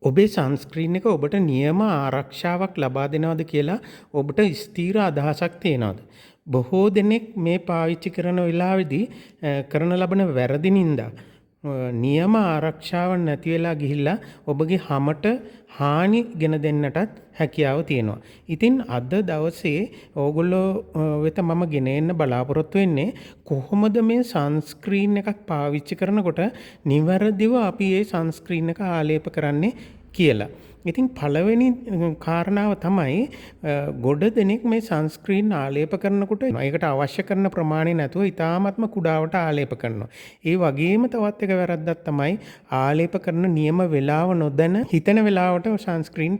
ඔබේ සන්ස්ක්‍රීන් එක ඔබට නියම ආරක්ෂාවක් ලබා දෙනවද කියලා ඔබට ස්ථීර අදහසක් තියෙනවද? බොහෝ දෙනෙක් මේ පාවිච්චි කරන වෙලාවේදී කරන ලබන වැරදි නින්දා නියම ආරක්ෂාවක් නැති වෙලා ගිහිල්ලා ඔබගේ හමට හානි ගෙන දෙන්නටත් හැකියාව තියෙනවා. ඉතින් අද දවසේ ඕගොල්ලෝ වෙත මම ගෙන එන්න බලාපොරොත්තු වෙන්නේ කොහොමද මේ සන්ස්ක්‍රීන් එකක් පාවිච්චි කරනකොට නිවැරදිව අපි ඒ සන්ස්ක්‍රීන් එක ආලේප කරන්නේ කියලා. ඉතින් පළවෙනි කාරණාව තමයි ගොඩ දෙනෙක් මේ සන්ස්ක්‍රීන් ආලේප කරනකොට ඒකට අවශ්‍ය කරන ප්‍රමාණය නැතුව ඉතාමත්ම කුඩාවට ආලේප කරනවා. ඒ වගේම තවත් එක වැරද්දක් තමයි ආලේප කරන නියම වේලාව නොදැන හිතන වෙලාවට සන්ස්ක්‍රීන්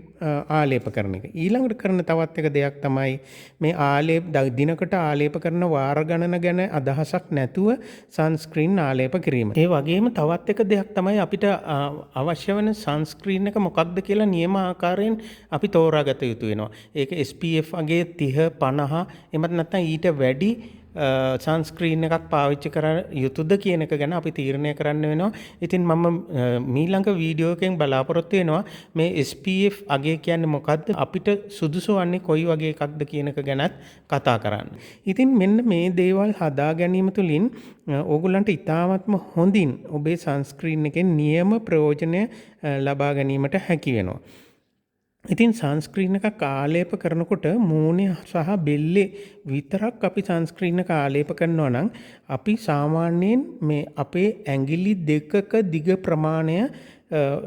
ආලේප කරන එක. ඊළඟට කරන තවත් එක දෙයක් තමයි මේ ආලේප දිනකට ආලේප කරන වාර ගණන ගැන අදහසක් නැතුව සන්ස්ක්‍රීන් ආලේප කිරීම. ඒ වගේම තවත් එක දෙයක් තමයි අපිට අවශ්‍ය වෙන සන්ස්ක්‍රීන් එක මොකක්ද කියලා නියම ආකාරයෙන් අපි තෝරාගත යුතු වෙනවා. ඒක SPF වගේ 30 50 එමත් නැත්නම් ඊට වැඩි සන්ස්ක්‍රීන් එකක් පාවිච්චි කර යුතුද කියන එක ගැන අපි තීරණය කරන්න වෙනවා. ඉතින් මම මීළඟ වීඩියෝ එකෙන් බලාපොරොත්තු වෙනවා මේ SPF අගය කියන්නේ මොකක්ද, අපිට සුදුසු වන්නේ කොයි වගේ එකක්ද කියන එක ගැනත් කතා කරන්න. ඉතින් මෙන්න මේ දේවල් හදා ගැනීම තුළින් ඕගොල්ලන්ට ඉතාමත්ම හොඳින් ඔබේ සන්ස්ක්‍රීන් එකෙන් නියම ප්‍රයෝජනය ලබා ගැනීමට හැකි වෙනවා. ඉතින් සන්ස්ක්‍රීන් එකක් ආලේප කරනකොට මූණේ සහ බෙල්ලේ විතරක් අපි සන්ස්ක්‍රීන් එක ආලේප කරනවා නම් අපි සාමාන්‍යයෙන් මේ අපේ ඇඟිලි දෙකක දිග ප්‍රමාණය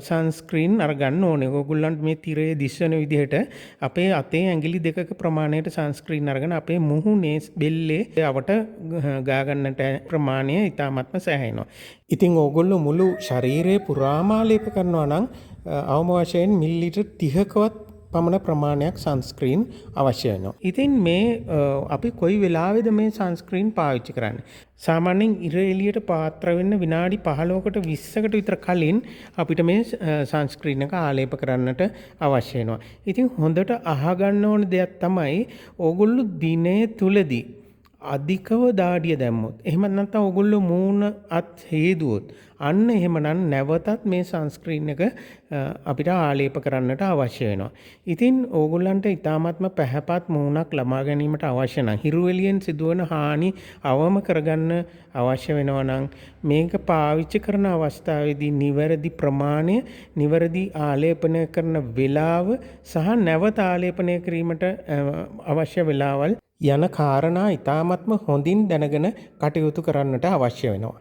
සන්ස්ක්‍රීන් අරගන්න ඕනේ. ඕගොල්ලන්ට මේ තිරේ දිස්සන විදිහට අපේ අතේ ඇඟිලි දෙකක ප්‍රමාණයට සන්ස්ක්‍රීන් අරගෙන අපේ මුහුණේ බෙල්ලේ අවට ගා ගන්නට ප්‍රමාණය ඉතාමත්ම සෑහෙනවා. ඉතින් ඕගොල්ලෝ මුළු ශරීරේ පුරාම ආලේප කරනවා නම් අවම වශයෙන් මිලිලීටර් 30කවත් පමණ ප්‍රමාණයක් සන්ස්ක්‍රීන් අවශ්‍ය වෙනවා. ඉතින් මේ අපි කොයි වෙලාවෙද මේ සන්ස්ක්‍රීන් පාවිච්චි කරන්නේ? සාමාන්‍යයෙන් ඉර එළියට පාත්‍ර වෙන්න විනාඩි 15කට 20කට විතර කලින් අපිට මේ සන්ස්ක්‍රීන් එක ආලේප කරන්නට අවශ්‍ය වෙනවා. ඉතින් හොඳට අහගන්න ඕන දෙයක් තමයි ඕගොල්ලෝ දිනය තුලදී අධිකව දාඩිය දැම්මොත්, එහෙම නැත්නම් ඕගොල්ලෝ මූණ අත් හේදුවොත්, අන්න එහෙමනම් නැවතත් මේ සන්ස්ක්‍රීන් එක අපිට ආලේප කරන්නට අවශ්‍ය වෙනවා. ඉතින් ඕගොල්ලන්ට ඉතාමත්ම පැහැපත් මූණක් ලබා ගැනීමට අවශ්‍ය නම්, හිරු එළියෙන් සිදුවන හානි අවම කරගන්න අවශ්‍ය වෙනවා නම් මේක පාවිච්චි කරන අවස්ථාවේදී නිවැරදි ප්‍රමාණය, නිවැරදි ආලේපනය කරන වේලාව සහ නැවත ආලේපනය කිරීමට අවශ්‍ය වේලාවල් යන කාරණා ඉතාමත්ම හොඳින් දැනගෙන කටයුතු කරන්නට අවශ්‍ය වෙනවා.